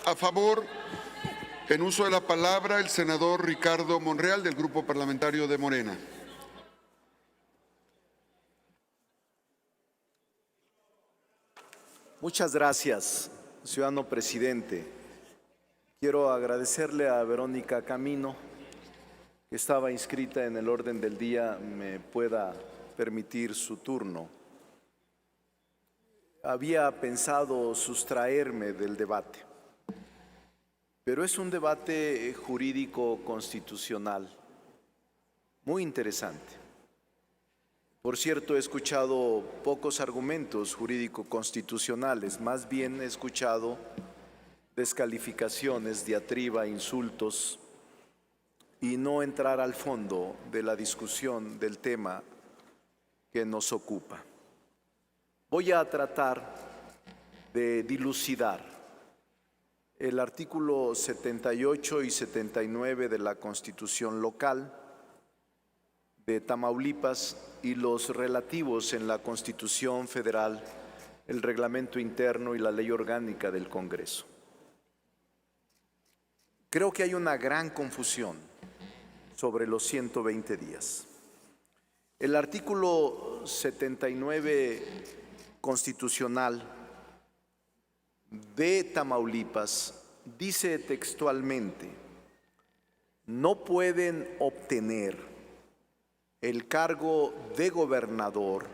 A favor, en uso de la palabra, el senador Ricardo Monreal, del Grupo Parlamentario de Morena. Muchas gracias, ciudadano presidente. Quiero agradecerle a Verónica Camino, que estaba inscrita en el orden del día, me pueda permitir su turno. Había pensado sustraerme del debate, pero es un debate jurídico constitucional muy interesante. Por cierto, he escuchado pocos argumentos jurídico-constitucionales, más bien he escuchado descalificaciones, diatriba, insultos, y no entrar al fondo de la discusión del tema que nos ocupa. Voy a tratar de dilucidar el artículo 78 y 79 de la Constitución local de Tamaulipas y los relativos en la Constitución Federal, el Reglamento Interno y la Ley Orgánica del Congreso. Creo que hay una gran confusión sobre los 120 días. El artículo 79 constitucional de Tamaulipas dice textualmente: no pueden obtener el cargo de gobernador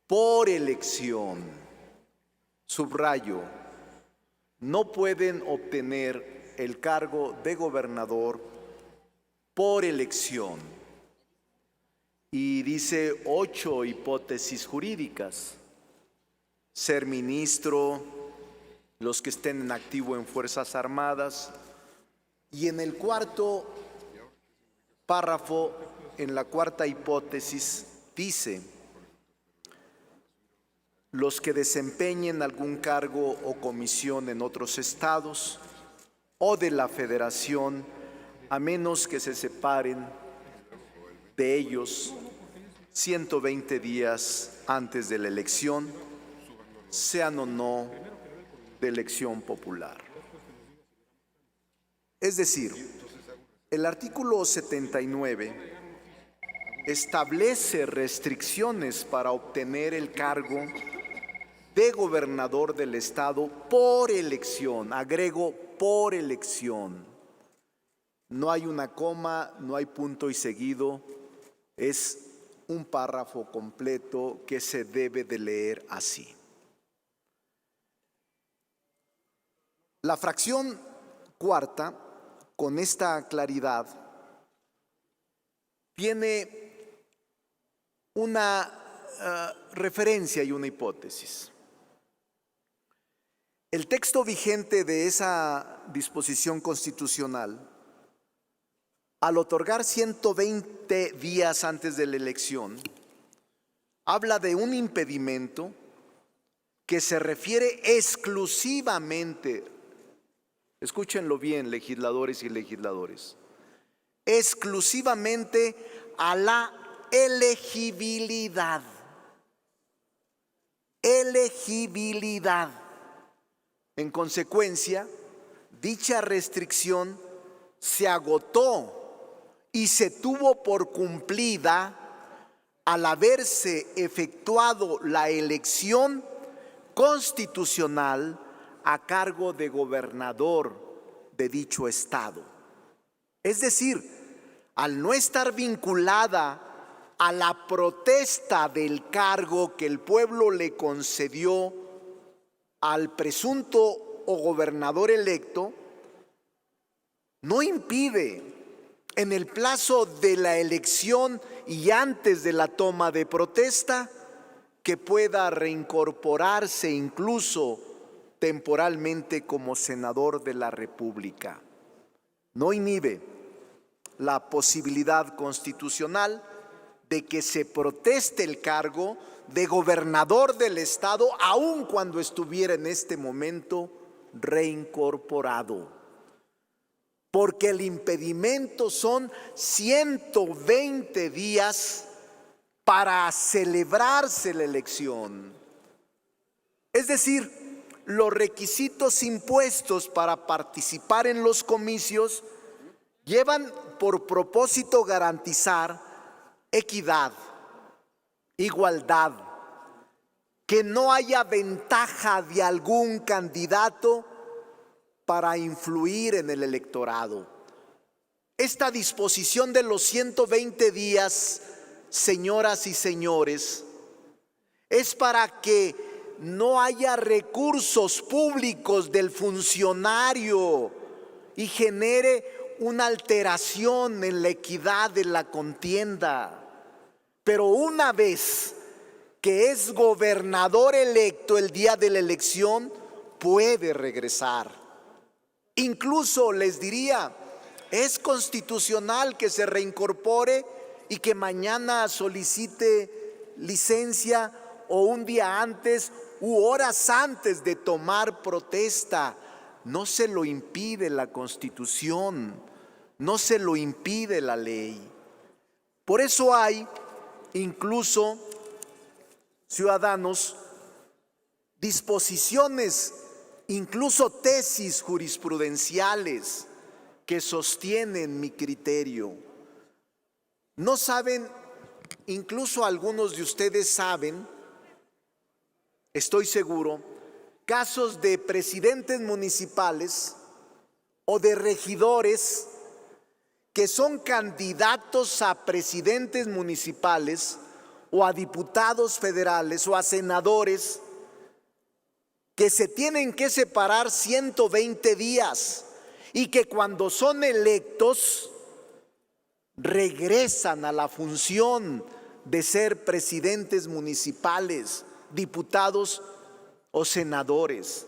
por elección, subrayo, no pueden obtener el cargo de gobernador por elección. Y dice 8 hipótesis jurídicas: ser ministro, los que estén en activo en Fuerzas Armadas, y en el cuarto párrafo, en la cuarta hipótesis, dice: los que desempeñen algún cargo o comisión en otros estados o de la Federación, a menos que se separen de ellos 120 días antes de la elección, sean o no de elección popular. Es decir, el artículo 79 establece restricciones para obtener el cargo de gobernador del estado por elección. Agrego, por elección. No hay una coma, no hay punto y seguido, es un párrafo completo que se debe de leer así. La fracción cuarta, con esta claridad, tiene una referencia y una hipótesis. El texto vigente de esa disposición constitucional, al otorgar 120 días antes de la elección, habla de un impedimento que se refiere exclusivamente, escúchenlo bien, legisladores y legisladores, exclusivamente a la elegibilidad. Elegibilidad. En consecuencia, dicha restricción se agotó y se tuvo por cumplida al haberse efectuado la elección constitucional a cargo de gobernador de dicho estado. Es decir, al no estar vinculada a la protesta del cargo que el pueblo le concedió al presunto o gobernador electo, no impide en el plazo de la elección y antes de la toma de protesta que pueda reincorporarse incluso temporalmente como senador de la República. No inhibe la posibilidad constitucional de que se proteste el cargo de gobernador del estado, aun cuando estuviera en este momento reincorporado. Porque el impedimento son 120 días para celebrarse la elección. Es decir, los requisitos impuestos para participar en los comicios llevan por propósito garantizar equidad, igualdad, que no haya ventaja de algún candidato para influir en el electorado. Esta disposición de los 120 días, señoras y señores, es para que no haya recursos públicos del funcionario y genere una alteración en la equidad de la contienda. Pero una vez que es gobernador electo el día de la elección, puede regresar. Incluso les diría, es constitucional que se reincorpore y que mañana solicite licencia o un día antes u horas antes de tomar protesta. No se lo impide la Constitución, no se lo impide la ley. Por eso hay incluso, ciudadanos, disposiciones, incluso tesis jurisprudenciales que sostienen mi criterio. No saben, incluso algunos de ustedes saben, estoy seguro, casos de presidentes municipales o de regidores que son candidatos a presidentes municipales o a diputados federales o a senadores que se tienen que separar 120 días y que cuando son electos regresan a la función de ser presidentes municipales, diputados o senadores.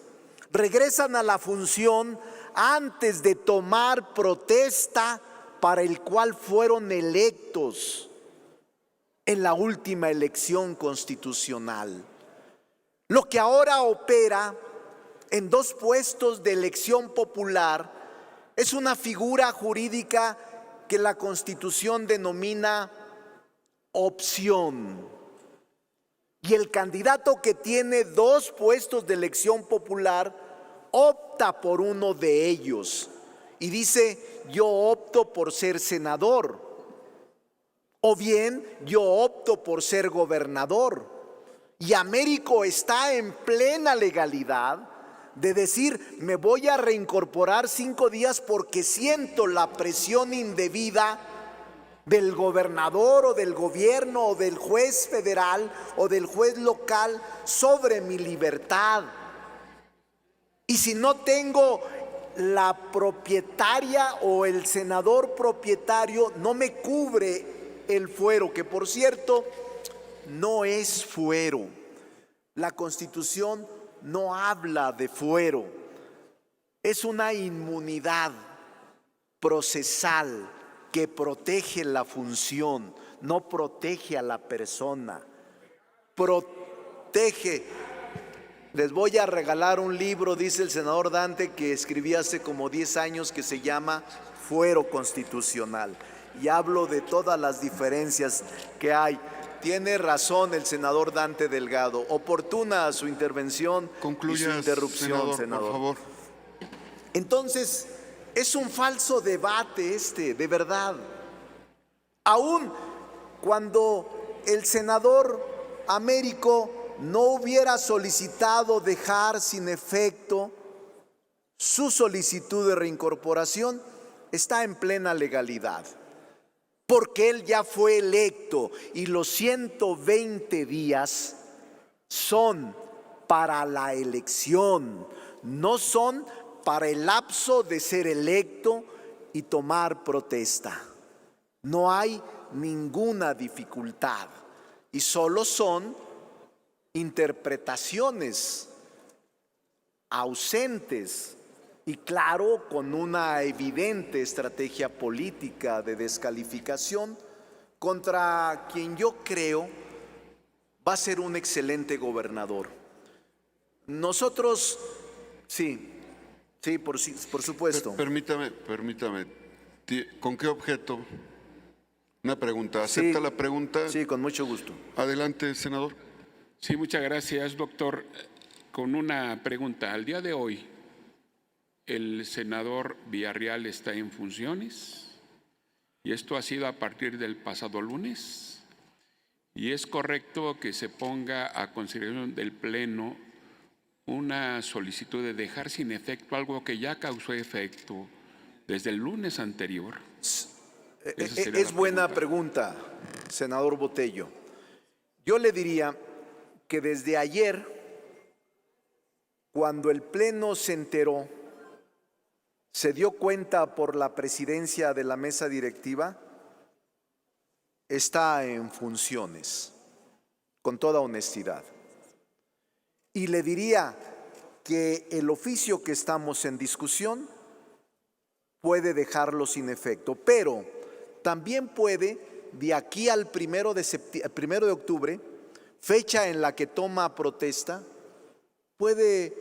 Regresan a la función antes de tomar protesta para el cual fueron electos en la última elección constitucional. Lo que ahora opera en 2 puestos de elección popular es una figura jurídica que la Constitución denomina opción. Y el candidato que tiene 2 puestos de elección popular opta por uno de ellos y dice: yo opto por ser senador, o bien yo opto por ser gobernador. Y Américo está en plena legalidad de decir: me voy a reincorporar 5 días porque siento la presión indebida del gobernador o del gobierno o del juez federal o del juez local sobre mi libertad. Y si no tengo la propietaria o el senador propietario, no me cubre el fuero, que por cierto no es fuero. La Constitución no habla de fuero, es una inmunidad procesal que protege la función, no protege a la persona, protege. Les voy a regalar un libro, dice el senador Dante, que escribí hace como 10 años, que se llama Fuero Constitucional, y hablo de todas las diferencias que hay. Tiene razón el senador Dante Delgado, oportuna su intervención. Concluya, y su interrupción, senador. Por favor. Entonces, es un falso debate de verdad. Aún cuando el senador Américo no hubiera solicitado dejar sin efecto su solicitud de reincorporación, está en plena legalidad, porque él ya fue electo y los 120 días son para la elección, no son para el lapso de ser electo y tomar protesta. No hay ninguna dificultad y solo son interpretaciones ausentes y claro, con una evidente estrategia política de descalificación contra quien yo creo va a ser un excelente gobernador. Nosotros, sí, por supuesto. Permítame. ¿Con qué objeto? Una pregunta. ¿Acepta la pregunta? Sí, con mucho gusto. Adelante, senador. Sí, muchas gracias, doctor. con una pregunta. Al día de hoy, ¿el senador Villarreal está en funciones? Y esto ha sido a partir del pasado lunes. ¿Y es correcto que se ponga a consideración del Pleno una solicitud de dejar sin efecto algo que ya causó efecto desde el lunes anterior? Es buena pregunta, senador Botello. Yo le diría que desde ayer, cuando el Pleno se enteró, se dio cuenta por la presidencia de la mesa directiva, está en funciones, con toda honestidad. Y le diría que el oficio que estamos en discusión puede dejarlo sin efecto, pero también puede, de aquí al 1 de octubre, fecha en la que toma protesta, puede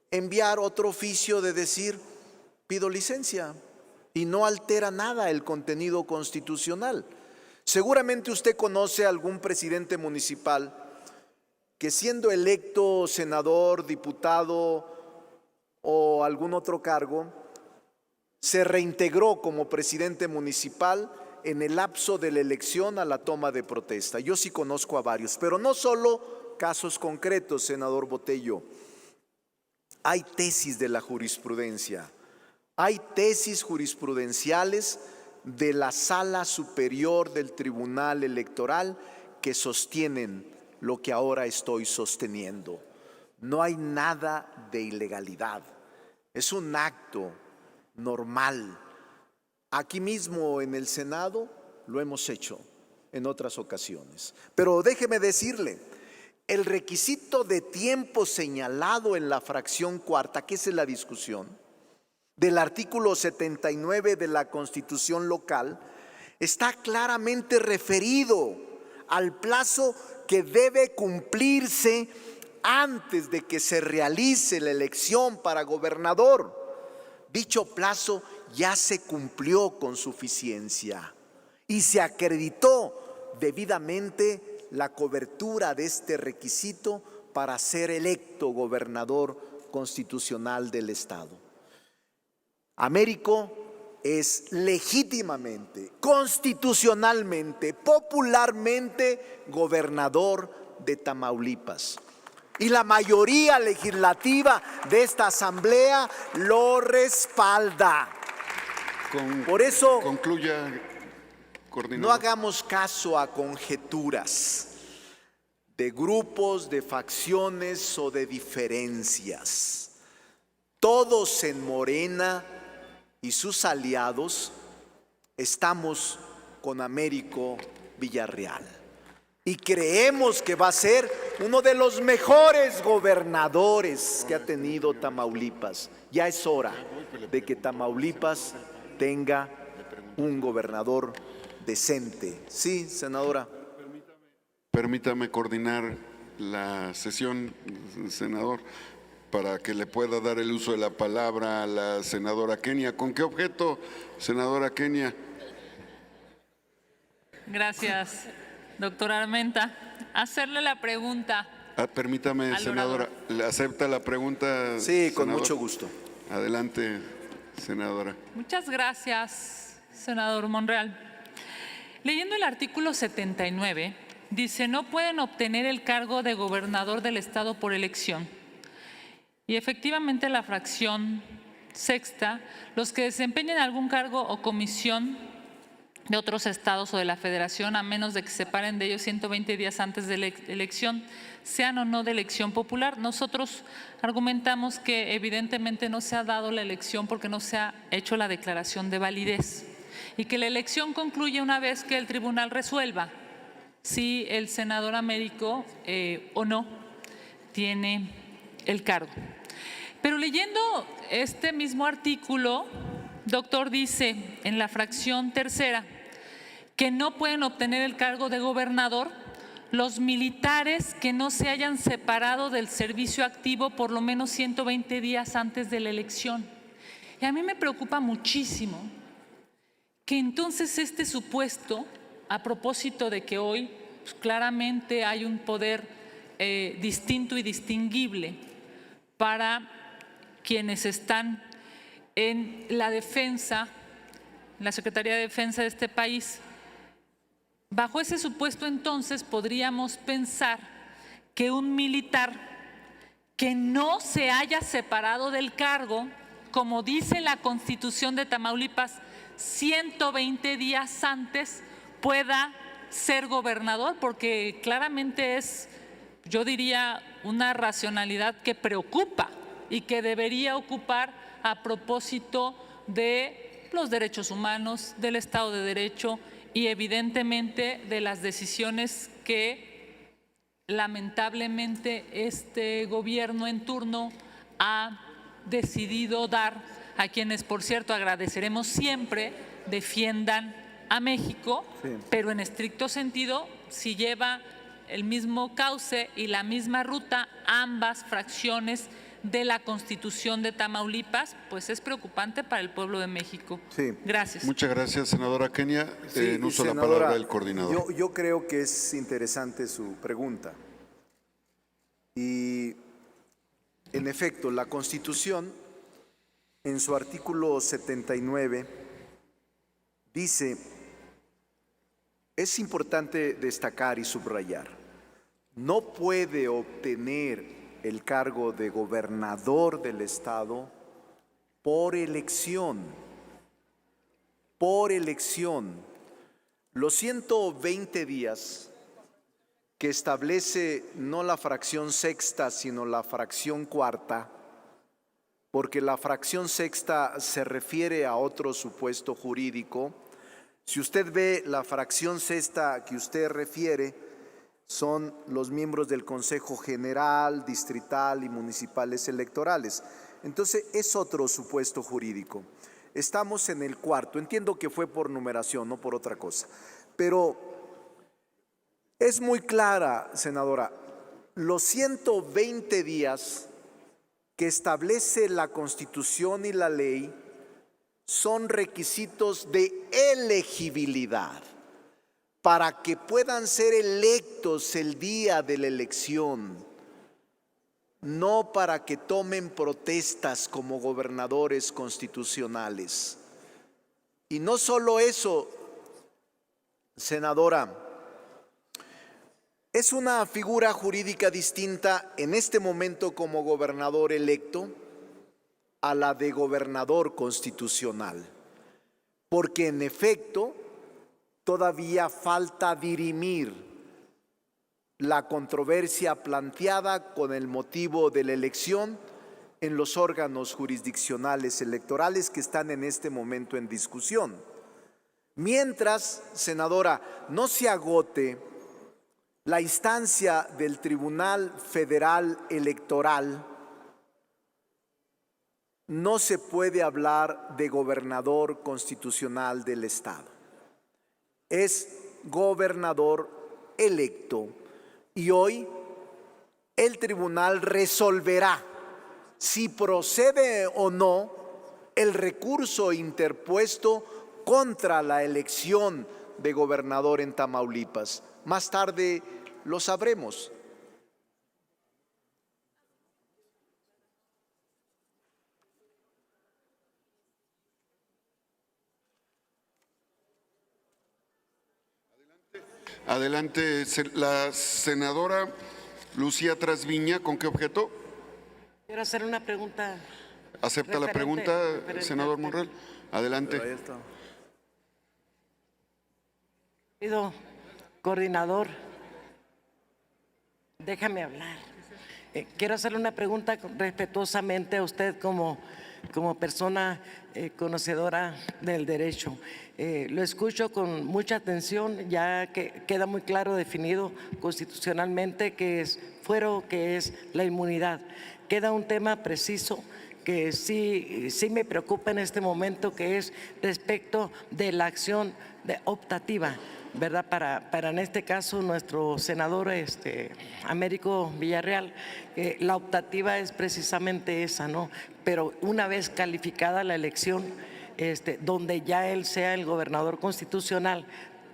enviar otro oficio de decir: pido licencia, y no altera nada el contenido constitucional. Seguramente usted conoce a algún presidente municipal que, siendo electo senador, diputado o algún otro cargo, se reintegró como presidente municipal en el lapso de la elección a la toma de protesta. Yo sí conozco a varios, pero no solo casos concretos, senador Botello. Hay tesis de la jurisprudencia, hay tesis jurisprudenciales de la Sala Superior del Tribunal Electoral que sostienen lo que ahora estoy sosteniendo. No hay nada de ilegalidad, es un acto normal. Aquí mismo en el Senado lo hemos hecho en otras ocasiones. Pero déjeme decirle, el requisito de tiempo señalado en la fracción cuarta, que esa es la discusión, del artículo 79 de la Constitución local, está claramente referido al plazo que debe cumplirse antes de que se realice la elección para gobernador. Dicho plazo ya se cumplió con suficiencia y se acreditó debidamente la cobertura de este requisito para ser electo gobernador constitucional del Estado. Américo es legítimamente, constitucionalmente, popularmente gobernador de Tamaulipas. Y la mayoría legislativa de esta asamblea lo respalda. Por eso, concluya, coordinador. No hagamos caso a conjeturas de grupos, de facciones o de diferencias. Todos en Morena y sus aliados estamos con Américo Villarreal y creemos que va a ser uno de los mejores gobernadores que ha tenido Tamaulipas. Ya es hora de que Tamaulipas tenga un gobernador decente. Sí, senadora. Permítame coordinar la sesión, senador, para que le pueda dar el uso de la palabra a la senadora Kenia. ¿Con qué objeto, senadora Kenia? Gracias, doctora Armenta. Hacerle la pregunta. Permítame, senadora, ¿le acepta la pregunta? Sí, con senador? mucho gusto. Adelante, senadora. Muchas gracias, senador Monreal. Leyendo el artículo 79, dice: no pueden obtener el cargo de gobernador del Estado por elección. Y efectivamente la fracción sexta, los que desempeñen algún cargo o comisión de otros estados o de la federación, a menos de que se separen de ellos 120 días antes de la elección, sean o no de elección popular. Nosotros argumentamos que evidentemente no se ha dado la elección porque no se ha hecho la declaración de validez y que la elección concluye una vez que el tribunal resuelva si el senador Américo o no tiene el cargo. Pero leyendo este mismo artículo, doctor, dice en la fracción tercera que no pueden obtener el cargo de gobernador los militares que no se hayan separado del servicio activo por lo menos 120 días antes de la elección. Y a mí me preocupa muchísimo que entonces este supuesto, a propósito de que hoy claramente hay un poder distinto y distinguible para quienes están en la defensa, en la Secretaría de Defensa de este país. Bajo ese supuesto, entonces, podríamos pensar que un militar que no se haya separado del cargo, como dice la Constitución de Tamaulipas, 120 días antes pueda ser gobernador, porque claramente es, yo diría, una racionalidad que preocupa y que debería ocupar a propósito de los derechos humanos, del Estado de Derecho y evidentemente de las decisiones que lamentablemente este gobierno en turno ha decidido dar a quienes, por cierto, agradeceremos siempre defiendan a México, pero en estricto sentido, si lleva el mismo cauce y la misma ruta ambas fracciones de la Constitución de Tamaulipas, pues es preocupante para el pueblo de México. Sí. Gracias. Muchas gracias, senadora Kenia. Sí, En uso la senadora, palabra del coordinador. Yo creo que es interesante su pregunta. Y, en efecto, la Constitución, en su artículo 79, dice, es importante destacar y subrayar, no puede obtener el cargo de gobernador del Estado por elección. Por elección. Los 120 días que establece no la fracción sexta, sino la fracción cuarta, porque la fracción sexta se refiere a otro supuesto jurídico. Si usted ve la fracción sexta que usted refiere, son los miembros del Consejo General, Distrital y Municipales Electorales. Entonces, es otro supuesto jurídico. Estamos en el cuarto. Entiendo que fue por numeración, no por otra cosa. Pero es muy clara, senadora, los 120 días que establece la Constitución y la ley son requisitos de elegibilidad para que puedan ser electos el día de la elección, no para que tomen protestas como gobernadores constitucionales. Y no solo eso, senadora, es una figura jurídica distinta en este momento como gobernador electo a la de gobernador constitucional, porque en efecto todavía falta dirimir la controversia planteada con el motivo de la elección en los órganos jurisdiccionales electorales que están en este momento en discusión. Mientras, senadora, no se agote la instancia del Tribunal Federal Electoral, no se puede hablar de gobernador constitucional del Estado. Es gobernador electo y hoy el tribunal resolverá si procede o no el recurso interpuesto contra la elección de gobernador en Tamaulipas. Más tarde lo sabremos. Adelante, la senadora Lucía Trasviña, ¿con qué objeto? Quiero hacer una pregunta. ¿Acepta la pregunta, senador Monreal? Adelante. Pero ahí está. Pido, coordinador, déjame hablar. Quiero hacerle una pregunta respetuosamente a usted como persona conocedora del derecho. Lo escucho con mucha atención, ya que queda muy claro definido constitucionalmente qué es fuero, qué es la inmunidad. Queda un tema preciso que sí me preocupa en este momento, que es respecto de la acción optativa, ¿verdad? Para en este caso nuestro senador Américo Villarreal, la optativa es precisamente esa, ¿no? Pero una vez calificada la elección, donde ya él sea el gobernador constitucional,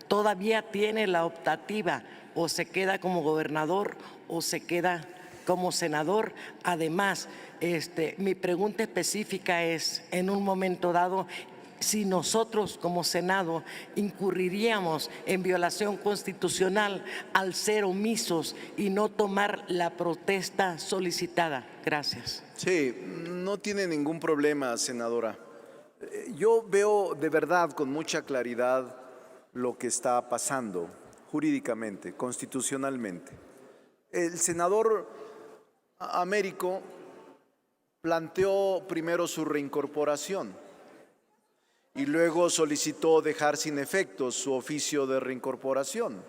todavía tiene la optativa, o se queda como gobernador o se queda como senador. Además, mi pregunta específica es, en un momento dado, si nosotros como Senado incurriríamos en violación constitucional al ser omisos y no tomar la protesta solicitada. Gracias. Sí, no tiene ningún problema, senadora. Yo veo de verdad con mucha claridad lo que está pasando jurídicamente, constitucionalmente. El senador Américo planteó primero su reincorporación y luego solicitó dejar sin efecto su oficio de reincorporación.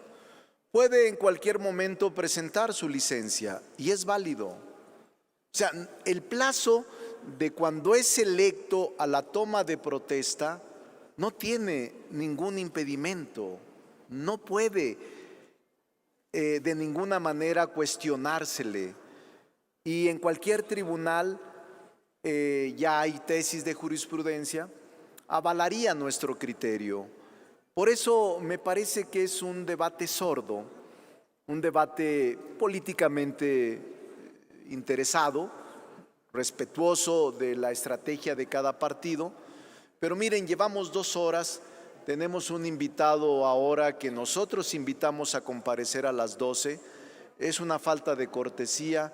Puede en cualquier momento presentar su licencia y es válido. O sea, el plazo de cuando es electo a la toma de protesta no tiene ningún impedimento, no puede de ninguna manera cuestionársele. Y en cualquier tribunal ya hay tesis de jurisprudencia, avalaría nuestro criterio. Por eso me parece que es un debate sordo, un debate políticamente interesado, respetuoso de la estrategia de cada partido. Pero miren, llevamos 2 horas, tenemos un invitado ahora que nosotros invitamos a comparecer a las 12. Es una falta de cortesía.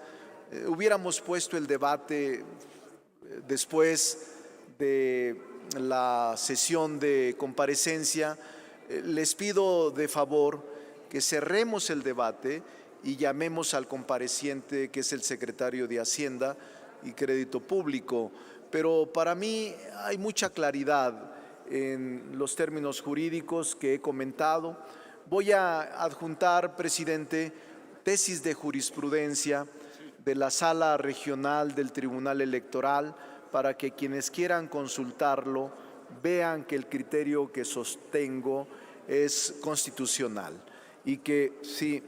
Hubiéramos puesto el debate después de la sesión de comparecencia. Les pido de favor que cerremos el debate y llamemos al compareciente, que es el secretario de Hacienda y Crédito Público. Pero para mí hay mucha claridad en los términos jurídicos que he comentado. Voy a adjuntar, presidente, tesis de jurisprudencia de la Sala Regional del Tribunal Electoral para que quienes quieran consultarlo vean que el criterio que sostengo es constitucional y que sí.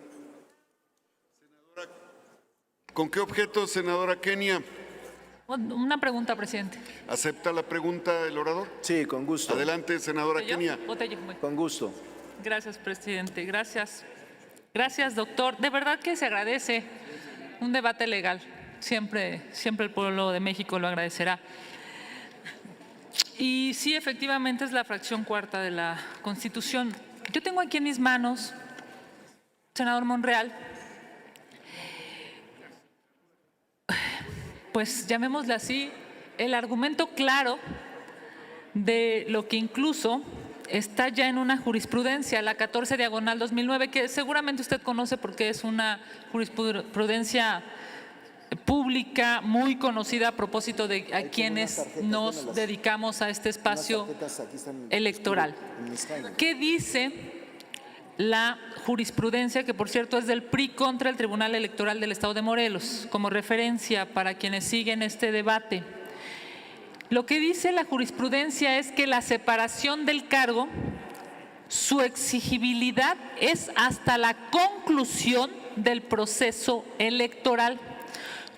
¿Con qué objeto, senadora Kenia? Una pregunta, presidente. ¿Acepta la pregunta el orador? Sí, con gusto. Adelante, senadora Kenia. Con gusto. Gracias, presidente. Gracias. Gracias, doctor. De verdad que se agradece un debate legal. Siempre el pueblo de México lo agradecerá. Y sí, efectivamente es la fracción 4ª de la Constitución. Yo tengo aquí en mis manos, senador Monreal, pues llamémosle así, el argumento claro de lo que incluso está ya en una jurisprudencia, la 14/2009, que seguramente usted conoce porque es una jurisprudencia pública muy conocida a propósito de a quienes nos dedicamos a este espacio electoral. ¿Qué dice la jurisprudencia, que por cierto es del PRI contra el Tribunal Electoral del Estado de Morelos, como referencia para quienes siguen este debate? Lo que dice la jurisprudencia es que la separación del cargo, su exigibilidad es hasta la conclusión del proceso electoral.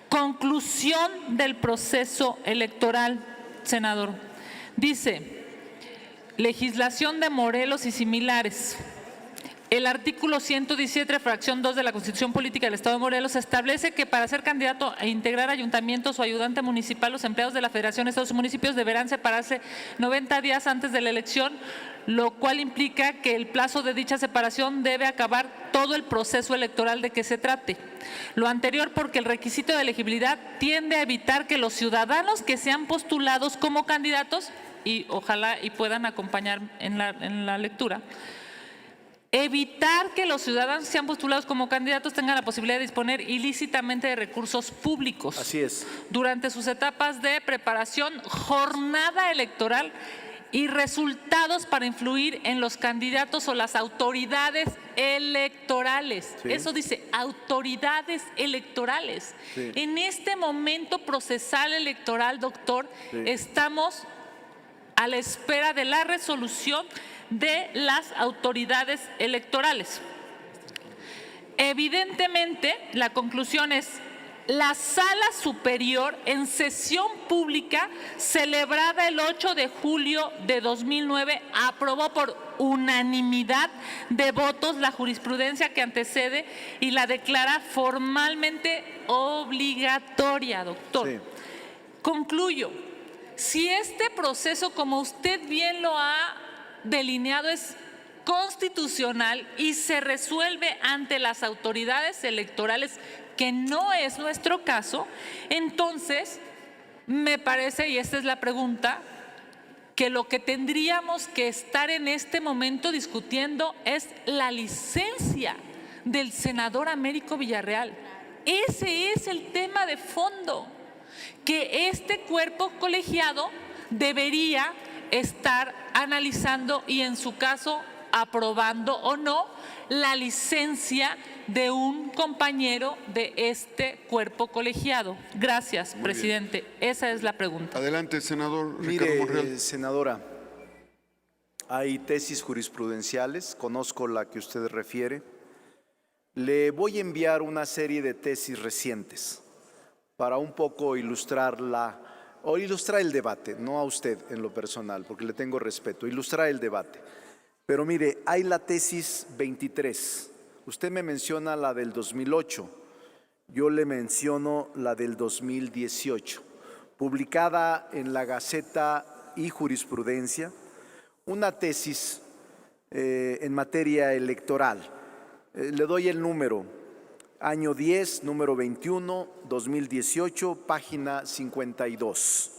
Conclusión del proceso electoral, senador. Dice, legislación de Morelos y similares. El artículo 117, fracción 2 de la Constitución Política del Estado de Morelos establece que para ser candidato e integrar ayuntamientos o ayudante municipal, los empleados de la Federación de Estados y Municipios deberán separarse 90 días antes de la elección, lo cual implica que el plazo de dicha separación debe acabar todo el proceso electoral de que se trate. Lo anterior porque el requisito de elegibilidad tiende a evitar que los ciudadanos que sean postulados como candidatos, y ojalá y puedan acompañar en la lectura, evitar que los ciudadanos que sean postulados como candidatos tengan la posibilidad de disponer ilícitamente de recursos públicos. Así es. Durante sus etapas de preparación, jornada electoral y resultados para influir en los candidatos o las autoridades electorales. Sí. Eso dice, autoridades electorales. Sí. En este momento procesal electoral, doctor, estamos a la espera de la resolución de las autoridades electorales. Evidentemente, la conclusión es la Sala Superior, en sesión pública celebrada el 8 de julio de 2009, aprobó por unanimidad de votos la jurisprudencia que antecede y la declara formalmente obligatoria, doctor. Sí. Concluyo. Si este proceso, como usted bien lo ha delineado, es constitucional y se resuelve ante las autoridades electorales, que no es nuestro caso, entonces me parece, y esta es la pregunta, que lo que tendríamos que estar en este momento discutiendo es la licencia del senador Américo Villarreal. Ese es el tema de fondo que este cuerpo colegiado debería estar analizando y, en su caso, aprobando o no la licencia de un compañero de este cuerpo colegiado. Gracias, presidente. Esa es la pregunta. Adelante, senador Ricardo Mire, Monreal. senadora, hay tesis jurisprudenciales, conozco la que usted refiere. Le voy a enviar una serie de tesis recientes para un poco ilustrar el debate, no a usted en lo personal, porque le tengo respeto, ilustrar el debate. Pero mire, hay la tesis 23. Usted me menciona la del 2008, yo le menciono la del 2018, publicada en la Gaceta y Jurisprudencia, una tesis en materia electoral. Le doy el número, año 10, número 21, 2018, página 52,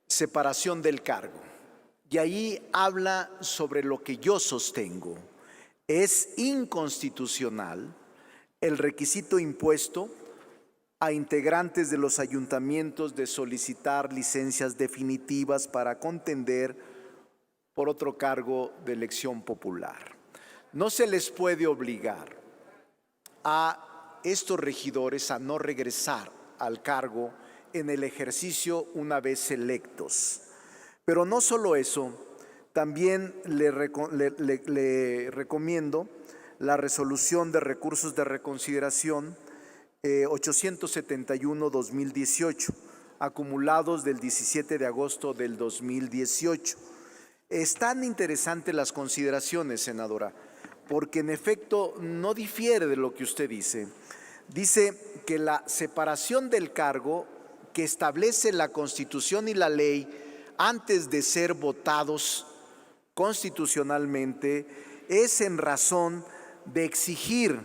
separación del cargo. Y ahí habla sobre lo que yo sostengo. Es inconstitucional el requisito impuesto a integrantes de los ayuntamientos de solicitar licencias definitivas para contender por otro cargo de elección popular. No se les puede obligar a estos regidores a no regresar al cargo en el ejercicio una vez electos. Pero no solo eso, también le recomiendo la resolución de recursos de reconsideración 871-2018, acumulados del 17 de agosto del 2018. Están interesantes las consideraciones, senadora, porque en efecto no difiere de lo que usted dice. Dice que la separación del cargo que establece la Constitución y la ley antes de ser votados constitucionalmente es en razón de exigir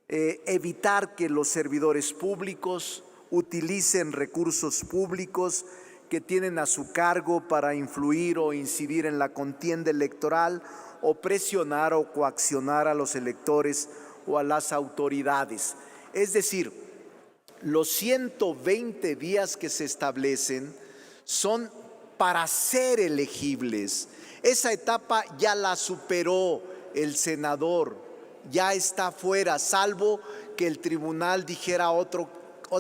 evitar que los servidores públicos utilicen recursos públicos que tienen a su cargo para influir o incidir en la contienda electoral o presionar o coaccionar a los electores o a las autoridades. Es decir, los 120 días que se establecen son para ser elegibles. Esa etapa ya la superó el senador, ya está fuera, salvo que el tribunal dijera otro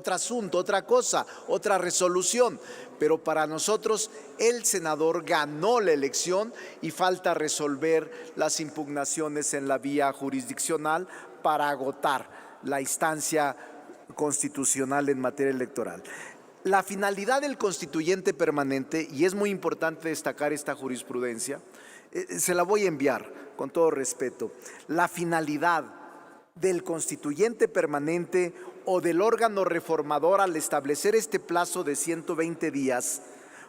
asunto, otra cosa, otra resolución. Pero para nosotros el senador ganó la elección y falta resolver las impugnaciones en la vía jurisdiccional para agotar la instancia constitucional en materia electoral. La finalidad del constituyente permanente, y es muy importante destacar esta jurisprudencia, se la voy a enviar con todo respeto. La finalidad del constituyente permanente o del órgano reformador al establecer este plazo de 120 días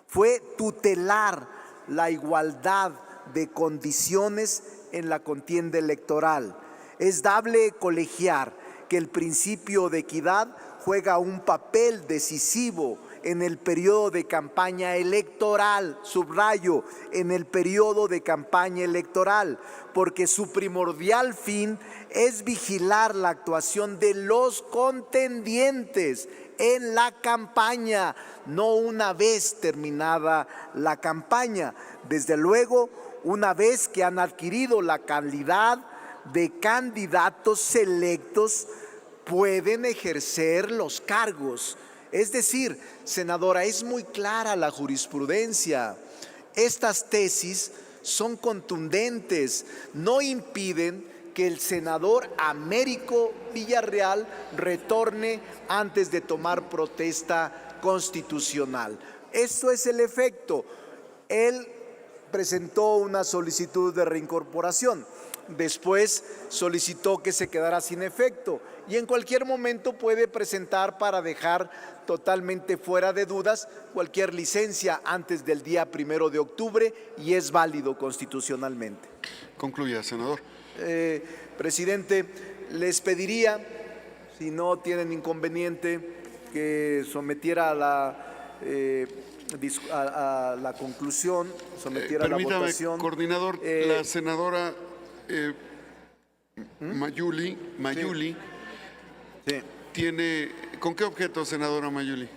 fue tutelar la igualdad de condiciones en la contienda electoral. Es dable colegiar que el principio de equidad juega un papel decisivo en el periodo de campaña electoral, subrayo, en el periodo de campaña electoral, porque su primordial fin es vigilar la actuación de los contendientes en la campaña, no una vez terminada la campaña. Desde luego, una vez que han adquirido la calidad de candidatos selectos, pueden ejercer los cargos. Es decir, senadora, es muy clara la jurisprudencia. Estas tesis son contundentes, no impiden que el senador Américo Villarreal retorne antes de tomar protesta constitucional. Esto es el efecto. Él presentó una solicitud de reincorporación. Después solicitó que se quedara sin efecto y en cualquier momento puede presentar para dejar totalmente fuera de dudas cualquier licencia antes del día 1 de octubre y es válido constitucionalmente. Concluya, senador. Presidente, les pediría, si no tienen inconveniente, que sometiera a la conclusión, sometiera a la Permítame, votación. coordinador, la senadora Mayuli Sí. tiene... ¿Con qué objeto, senadora Mayuli?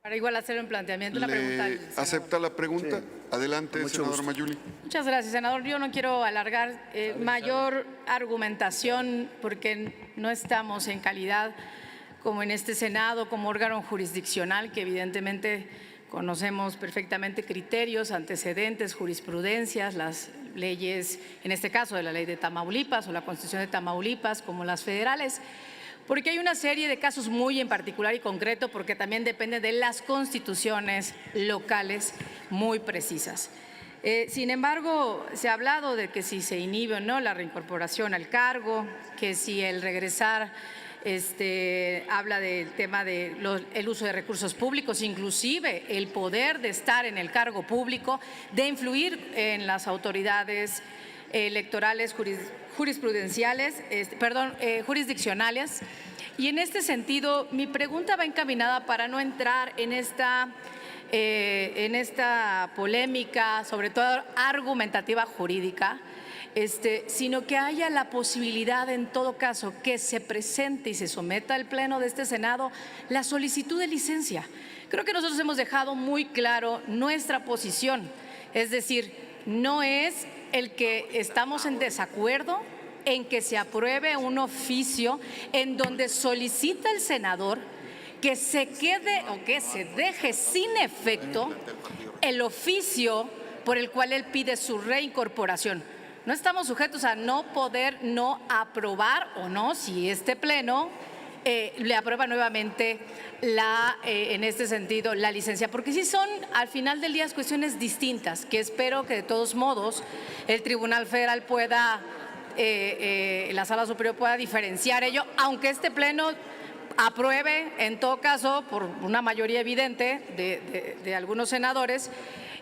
Para igual hacer un planteamiento, una pregunta. al senador. ¿Acepta la pregunta? Sí. Adelante, Con mucho senador gusto. Mayuli. Muchas gracias, senador. Yo no quiero alargar mayor argumentación porque no estamos en calidad como en este Senado, como órgano jurisdiccional, que evidentemente conocemos perfectamente criterios, antecedentes, jurisprudencias, las leyes, en este caso de la ley de Tamaulipas o la Constitución de Tamaulipas, como las federales, porque hay una serie de casos muy en particular y concreto, porque también depende de las constituciones locales muy precisas. Sin embargo, se ha hablado de que si se inhibe o no la reincorporación al cargo, que si el regresar habla del tema del uso de recursos públicos, inclusive el poder de estar en el cargo público, de influir en las autoridades electorales jurisdiccionales. Y en este sentido, mi pregunta va encaminada para no entrar en esta polémica, sobre todo argumentativa jurídica, sino que haya la posibilidad, en todo caso, que se presente y se someta al Pleno de este Senado la solicitud de licencia. Creo que nosotros hemos dejado muy claro nuestra posición, es decir, no es el que estamos en desacuerdo en que se apruebe un oficio en donde solicita el senador que se quede o que se deje sin efecto el oficio por el cual él pide su reincorporación. No estamos sujetos a no poder no aprobar o no, si este Pleno le aprueba nuevamente en este sentido la licencia, porque sí son al final del día cuestiones distintas que espero que de todos modos el Tribunal Federal pueda, la Sala Superior pueda diferenciar ello, aunque este Pleno apruebe en todo caso por una mayoría evidente de algunos senadores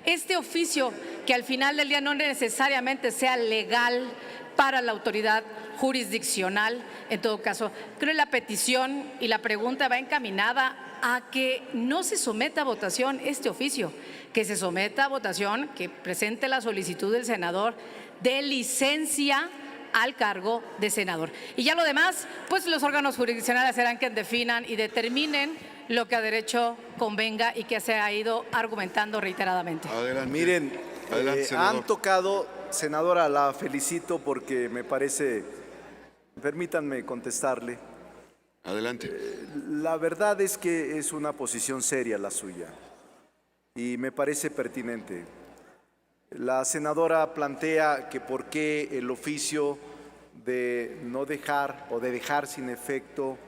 este oficio que al final del día no necesariamente sea legal para la autoridad jurisdiccional. En todo caso, creo que la petición y la pregunta va encaminada a que no se someta a votación este oficio, que se someta a votación, que presente la solicitud del senador de licencia al cargo de senador. Y ya lo demás, pues los órganos jurisdiccionales serán quienes definan y determinen lo que a derecho convenga y que se ha ido argumentando reiteradamente. Adelante. Miren, Adelante, senador. han tocado, senadora, la felicito porque me parece, permítanme contestarle, Adelante. la verdad es que es una posición seria la suya y me parece pertinente. La senadora plantea que por qué el oficio de no dejar o de dejar sin efecto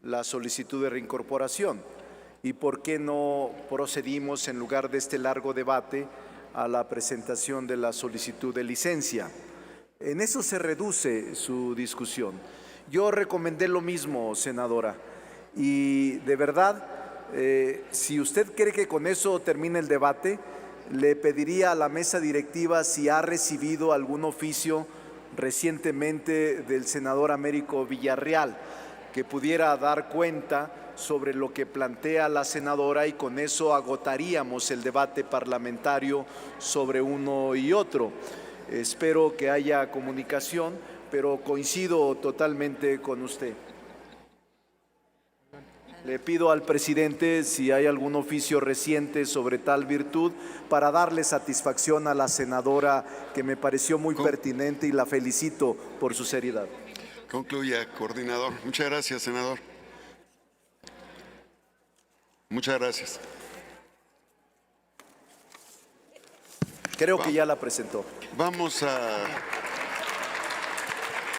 la solicitud de reincorporación y por qué no procedimos en lugar de este largo debate a la presentación de la solicitud de licencia. En eso se reduce su discusión. Yo recomendé lo mismo, senadora, y de verdad, si usted cree que con eso termine el debate, le pediría a la mesa directiva si ha recibido algún oficio recientemente del senador Américo Villarreal que pudiera dar cuenta sobre lo que plantea la senadora y con eso agotaríamos el debate parlamentario sobre uno y otro. Espero que haya comunicación, pero coincido totalmente con usted. Le pido al presidente si hay algún oficio reciente sobre tal virtud para darle satisfacción a la senadora, que me pareció muy pertinente y la felicito por su seriedad. Concluya, coordinador. Muchas gracias, senador. Muchas gracias. Creo que ya la presentó. Vamos a